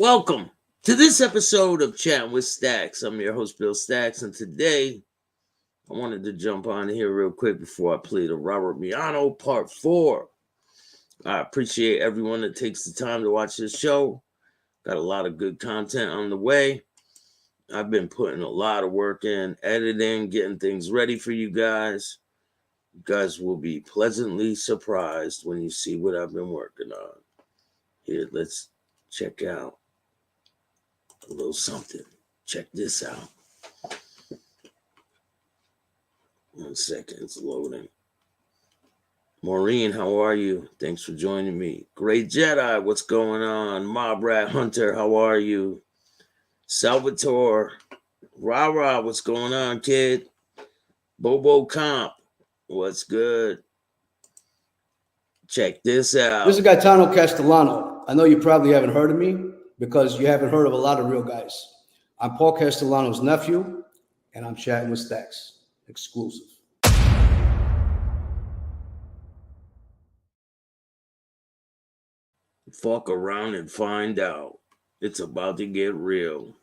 Welcome to this episode of Chatting with Stacks. I'm your host, Bill Stacks, and today I wanted to jump on here real quick before I play the Robert Miano Part 4. I appreciate everyone that takes the time to watch this show. Got a lot of good content on the way. I've been putting a lot of work in, editing, getting things ready for you guys. You guys will be pleasantly surprised when you see what I've been working on. Here, let's check out a little something. Check this out. 1 second, it's loading. Maureen, how are you? Thanks for joining me. Great Jedi, what's going on? Mob Rat Hunter, how are you? Salvatore, Rah, what's going on, kid? Bobo Comp, what's good? Check this out. This is Gaetano Castellano. I know you probably haven't heard of me because you haven't heard of a lot of real guys. I'm Paul Castellano's nephew, and I'm chatting with Stacks, exclusive. Fuck around and find out. It's about to get real.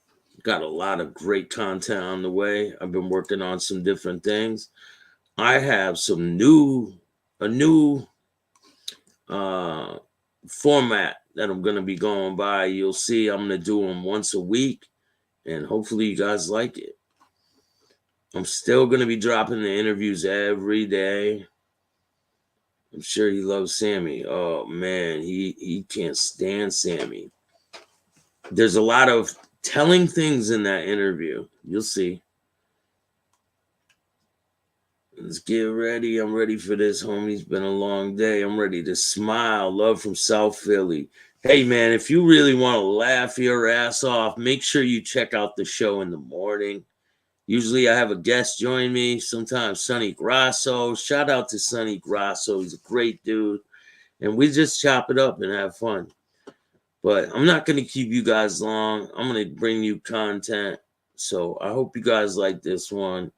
Got a lot of great content on the way. I've been working on some different things. I have a new format that I'm going to be going by. You'll see I'm going to do them once a week, and hopefully you guys like it. I'm still going to be dropping the interviews every day. I'm sure he loves Sammy. Oh, man, he can't stand Sammy. There's a lot of telling things in that interview. You'll see. Let's get ready. I'm ready for this, homie. It's been a long day. I'm ready to smile. Love from South Philly. Hey, man, if you really want to laugh your ass off, make sure you check out the show in the morning. Usually I have a guest join me, sometimes Sonny Grasso. Shout out to Sonny Grasso. He's a great dude. And we just chop it up and have fun. But I'm not going to keep you guys long. I'm going to bring you content. So I hope you guys like this one.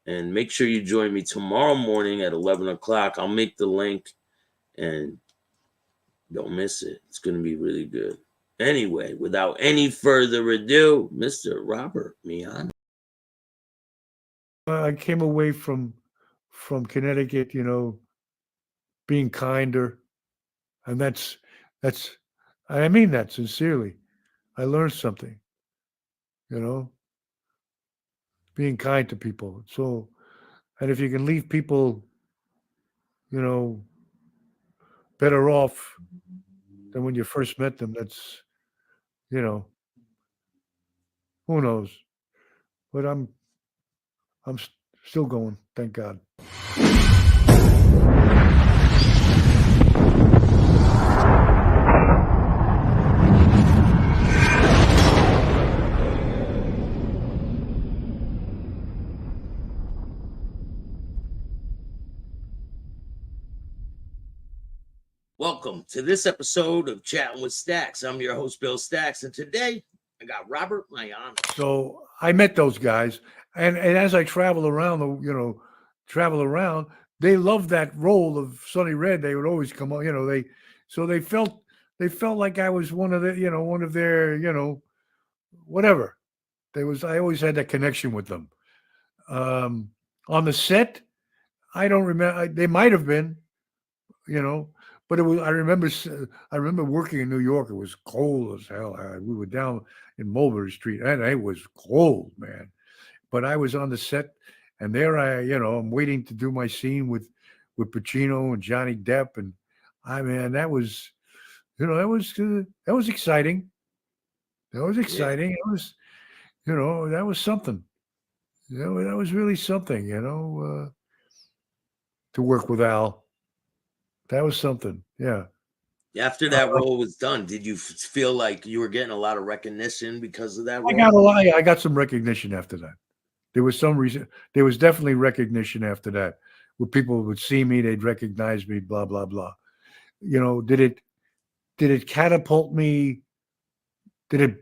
And make sure you join me tomorrow morning at 11 o'clock. I'll make the link. And don't miss it. It's going to be really good. Anyway, without any further ado, Mr. Robert Miano. I came away from Connecticut, being kinder, and that's I mean that sincerely. I learned something, being kind to people. So, and if you can leave people, better off than when you first met them, that's, who knows? But I'm still going, thank God. Welcome to this episode of Chatting with Stacks. I'm your host, Bill Stacks, and today I got Robert Miano. So I met those guys, and as I travel around, they loved that role of Sonny Red. They would always come on, they felt like I was one of their, whatever. I always had that connection with them. On the set, I don't remember. They might have been, but it was. I remember working in New York. It was cold as hell. We were down in Mulberry Street, and it was cold, man. But I was on the set, and there I'm waiting to do my scene with Pacino and Johnny Depp, and that was, that was exciting. That was exciting. Yeah. It was, that was something. That was really something. To work with Al. That was something. Yeah. After that role was done, did you feel like you were getting a lot of recognition because of that role? I got some recognition after that. There was some reason. There was definitely recognition after that. Where people would see me, they'd recognize me, blah, blah, blah. Did it catapult me? There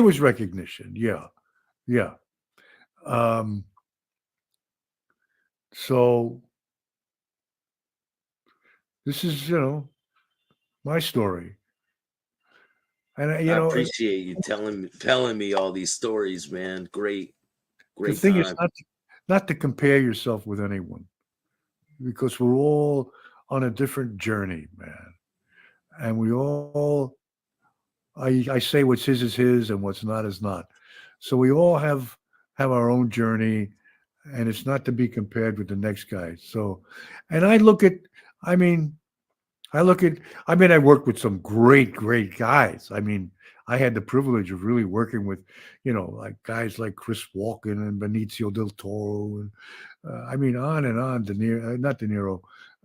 was recognition. Yeah. Yeah. So this is, my story. And I appreciate you telling me all these stories, man. Great the thing is time. not to compare yourself with anyone, because we're all on a different journey, man. And we all, I say what's his is his and what's not is not. So we all have our own journey, and it's not to be compared with the next guy. So, and I look at, I mean, I worked with some great guys. I mean, I had the privilege of really working with, like guys like Chris Walken and Benicio del Toro, and I mean, on and on. De Niro, not De Niro,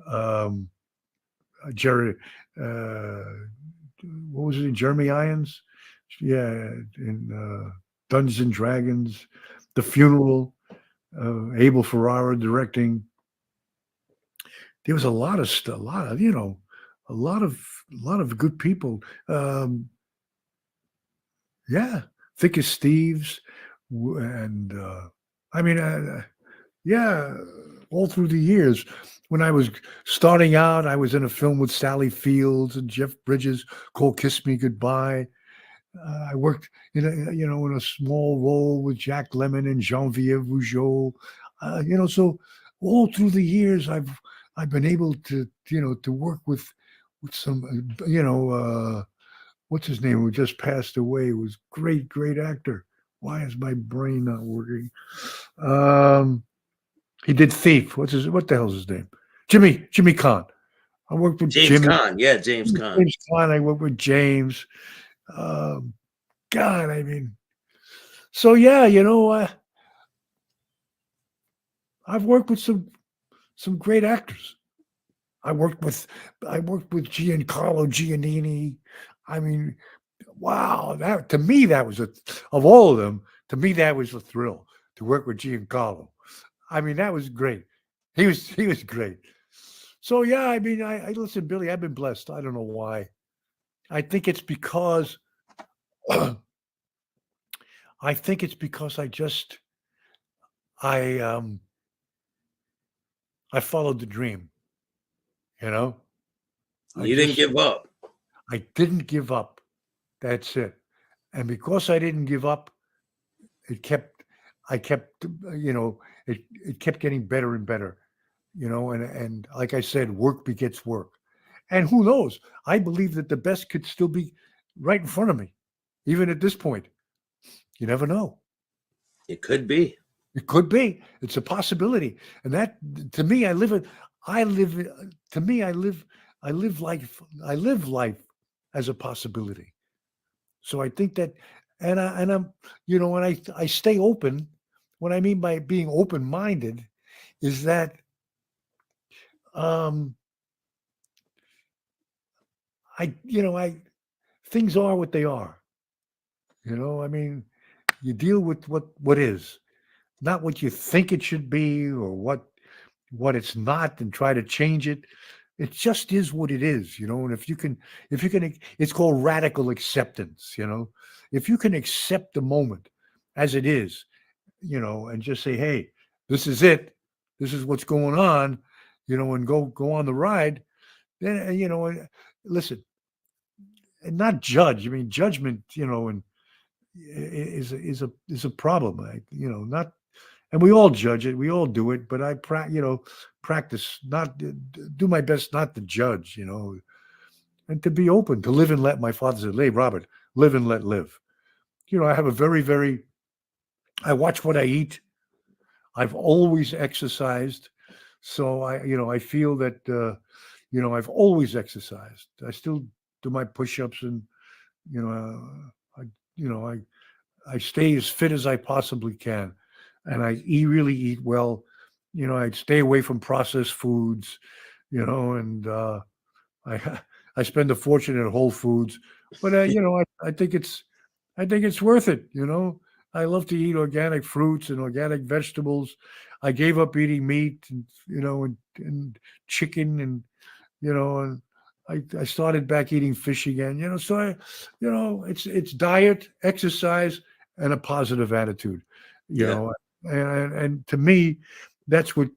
um, Jerry, what was it? Jeremy Irons, yeah, in Dungeons and Dragons, The Funeral, Abel Ferrara directing. There was a lot of stuff, a lot of good people. Yeah, Thick as Thieves, and I mean, yeah, all through the years. When I was starting out, I was in a film with Sally Fields and Jeff Bridges called "Kiss Me Goodbye." I worked in a small role with Jack Lemmon and Jean-Pierre Rougeau. So all through the years, I've been able to to work with some what's his name, who just passed away, was great actor. Why is my brain not working? He did Thief. What the hell's his name? Jimmy Caan. I worked with James Caan. Yeah, James Caan. James Caan. I worked with James. God, I mean, so yeah, I've worked with some great actors. I worked with Giancarlo Giannini. I mean, wow, that to me, that was of all of them, to me, that was a thrill to work with Giancarlo. I mean, that was great. He was great. So yeah, I mean, I listen, Billy, I've been blessed. I don't know why. I think it's because I followed the dream, You didn't give up. I didn't give up. That's it. And because I didn't give up, it kept getting better and better, and like I said, work begets work. And who knows? I believe that the best could still be right in front of me, even at this point. You never know. It could be. It could be. It's a possibility. And that, to me, I live life as a possibility. So I think that, and I'm, when I stay open, what I mean by being open-minded is that, things are what they are. I mean, you deal with what is, not what you think it should be or what it's not, and try to change it. It just is what it is, and if you can, it's called radical acceptance. If you can accept the moment as it is, and just say, hey, this is it, this is what's going on, and go on the ride, then listen, and not judge. I mean, judgment, and is a problem. Not, and we all judge it, we all do it, but I practice not do my best not to judge, and to be open, to live and let. My father said, hey, Robert, live and let live. I have a very, I watch what I eat. I've always exercised. So I feel that, I've always exercised. I still do my push-ups, and, I stay as fit as I possibly can. And I really eat well. I stay away from processed foods, and I spend a fortune at Whole Foods, but I think it's worth it. I love to eat organic fruits and organic vegetables. I gave up eating meat, and and chicken, and and I started back eating fish again. So it's diet, exercise, and a positive attitude. And to me, that's what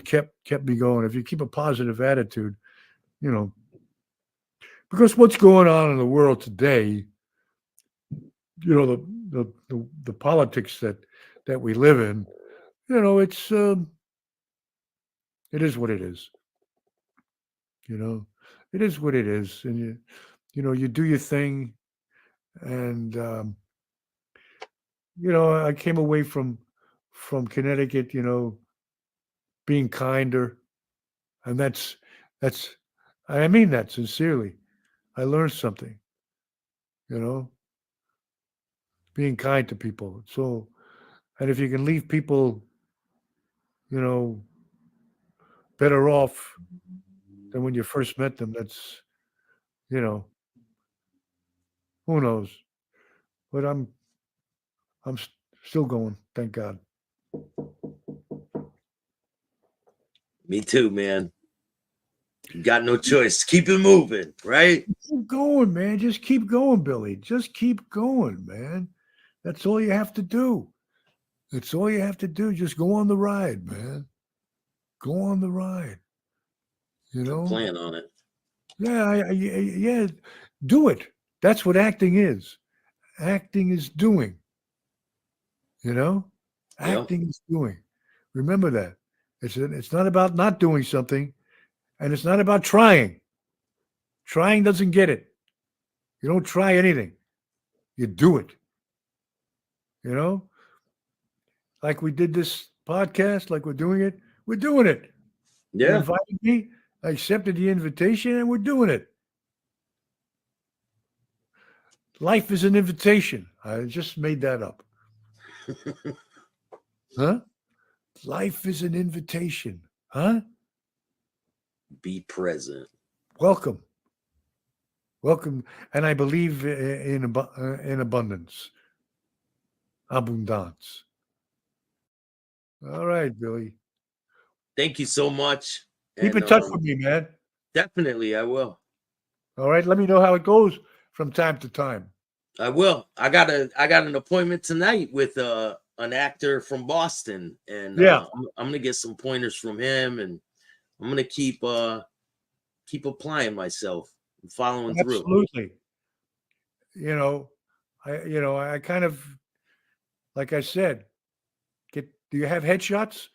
kept me going. If you keep a positive attitude, because what's going on in the world today, you know, the politics that we live in, you know, it is what it is. You know, it is what it is, and you know, you do your thing, and you know, I came away from Connecticut, you know, being kinder, and that's I mean that sincerely. I learned something, you know, being kind to people. So, and if you can leave people, you know, better off than when you first met them, that's, you know, who knows. But I'm still going, thank God. Me too, man. You got no choice. Keep it moving, right? Keep going, man. Just keep going, Billy. Just keep going, man. That's all you have to do. That's all you have to do. Just go on the ride, man. Go on the ride. You I know? plan on it. Yeah, yeah. Do it. That's what acting is. Acting is doing. You know? Yep. Acting is doing. Remember that. It's not about not doing something, and it's not about trying. Trying doesn't get it. You don't try anything. You do it. You know? Like we did this podcast, like we're doing it. We're doing it. You Yeah. invited me. I accepted the invitation, and we're doing it. Life is an invitation. I just made that up. Huh? Life is an invitation. Huh? Be present. Welcome. Welcome. And I believe in abundance. Abundance. All right, Billy. Thank you so much. Keep And in touch with me, man. definitely I will. All right. Let me know how it goes from time to time. I will. I got an appointment tonight with an actor from Boston, and Yeah. I'm gonna get some pointers from him, and I'm gonna keep applying myself and following through. Absolutely. I kind of, like I said, do you have headshots?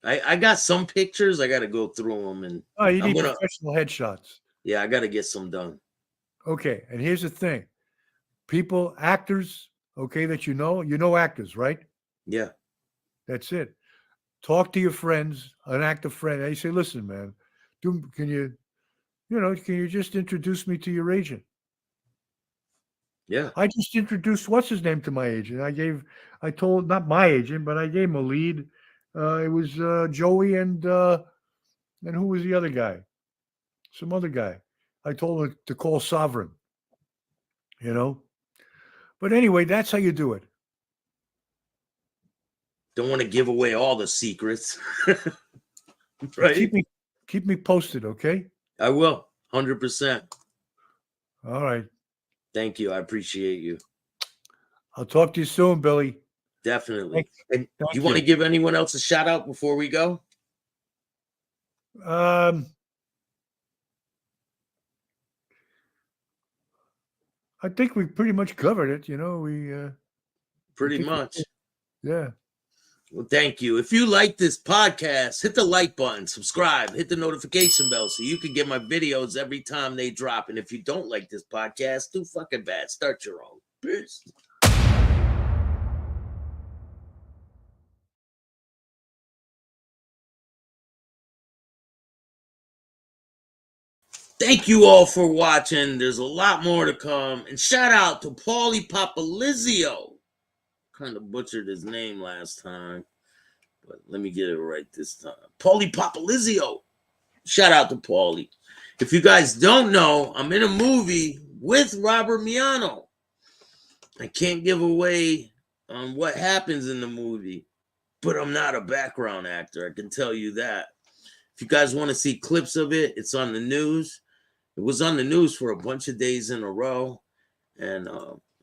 I got some pictures. I got to go through them, and Oh, you I'm need gonna professional headshots. I got to get some done. Okay. And here's the thing. People, actors, okay, that you know actors, right? Yeah, That's it. Talk to your friends, an actor friend. And you say, listen, man, can you just introduce me to your agent? yeah. I just introduced what's his name to my agent. I told not my agent, but I gave him a lead. It was Joey and who was the other guy? Some other guy. I told him to call Sovereign. You know. But anyway, that's how you do it. Don't want to give away all the secrets, But right? keep me posted, okay? I will, 100%. All right. Thank you. I appreciate you. I'll talk to you soon, Billy. Definitely. And you Thank want to you. give anyone else a shout out before we go? I think we pretty much covered it. Pretty much. Yeah. Well, thank you. If you like this podcast, hit the like button, subscribe, hit the notification bell so you can get my videos every time they drop. And if you don't like this podcast, too fucking bad. Start your own. Peace. Thank you all for watching. There's a lot more to come. And shout out to Paulie Papalizio. Kind of butchered his name last time, but let me get it right this time. Paulie Papalizio. Shout out to Paulie. If you guys don't know, I'm in a movie with Robert Miano. I can't give away on what happens in the movie, but I'm not a background actor. I can tell you that. If you guys want to see clips of it, it's on the news. It was on the news for a bunch of days in a row, and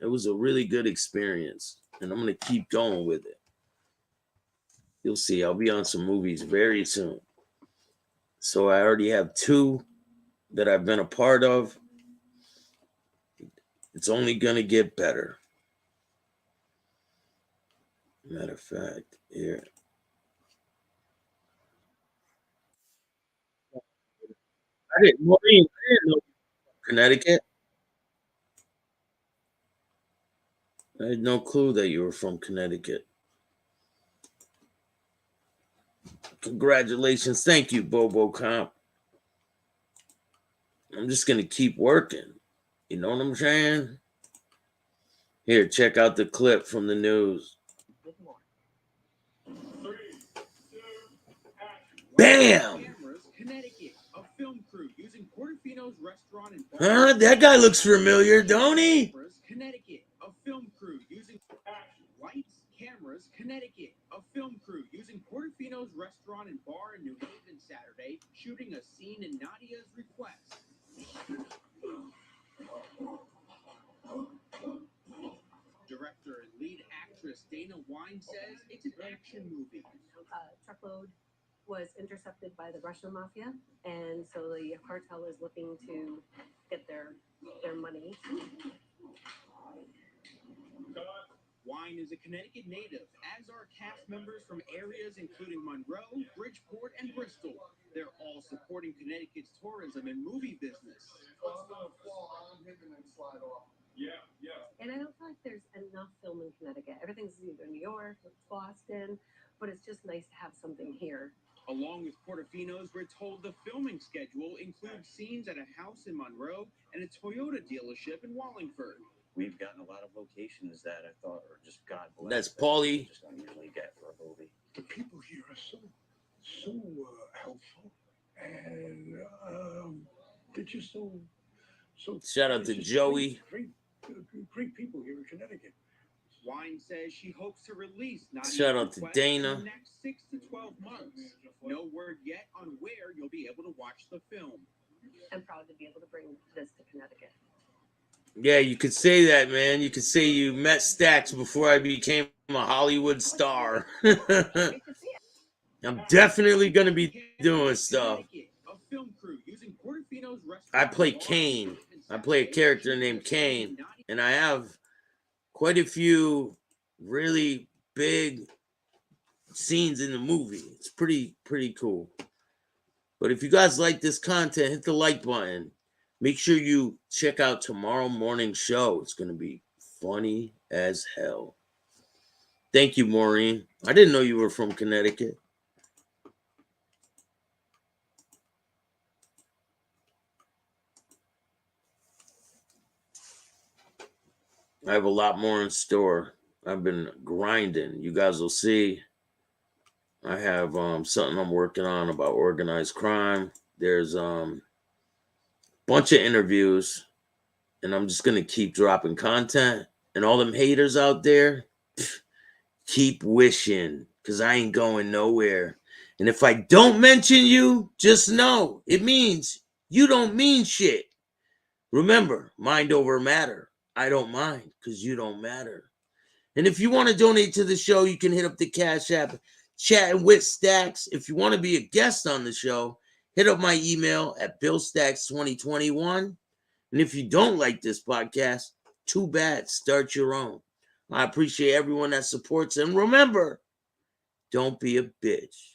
it was a really good experience. And I'm going to keep going with it. You'll see. I'll be on some movies very soon. So I already have 2 that I've been a part of. It's only going to get better. Matter of fact, here. Maureen, I didn't know Connecticut. I had no clue that you were from Connecticut. Congratulations. Thank you, Bobo Comp. I'm just going to keep working. You know what I'm saying? Here, check out the clip from the news. Bam! Connecticut, a film crew using Portofino's restaurant in Huh? That guy looks familiar, don't he? Connecticut, a film crew using lights, cameras, Connecticut, a film crew using Portofino's restaurant and bar in New Haven Saturday, shooting a scene in Nadia's request. Director and lead actress Dana Wine says it's an action movie. Truckload was intercepted by the Russian mafia, and so the cartel is looking to get their money. Wine is a Connecticut native, as are cast members from areas including Monroe, Bridgeport, and Bristol. They're all supporting Connecticut's tourism and movie business. And I don't feel like there's enough film in Connecticut. Everything's either New York or Boston, but it's just nice to have something here. Along with Portofino's, we're told the filming schedule includes scenes at a house in Monroe and a Toyota dealership in Wallingford. We've gotten a lot of locations that I thought are just God bless. That's Paulie. Just don't usually get for a movie. The people here are so helpful, and they're just so. Shout out to Joey. Great people here in Connecticut. Wine says she hopes to release Shout out to Dana. in the next 6 to 12 months. No word yet on where you'll be able to watch the film. I'm proud to be able to bring this to Connecticut. Yeah, you could say that, man. You could say you met Stax before I became a Hollywood star. I'm definitely going to be doing stuff. I play Kane. I play a character named Kane, and I have quite a few really big scenes in the movie. It's pretty cool. But if you guys like this content, hit the like button. Make sure you check out tomorrow morning's show. It's going to be funny as hell. Thank you, Maureen. I didn't know you were from Connecticut. I have a lot more in store. I've been grinding. You guys will see. I have something I'm working on about organized crime. There's bunch of interviews, and I'm just gonna keep dropping content. And all them haters out there, keep wishing, because I ain't going nowhere. And if I don't mention you, just know it means you don't mean shit. Remember, mind over matter. I don't mind because you don't matter. And if you want to donate to the show, you can hit up the Cash App, Chatting with Stacks. If you want to be a guest on the show, hit up my email at BillStacks2021. And if you don't like this podcast, too bad. Start your own. I appreciate everyone that supports. And remember, don't be a bitch.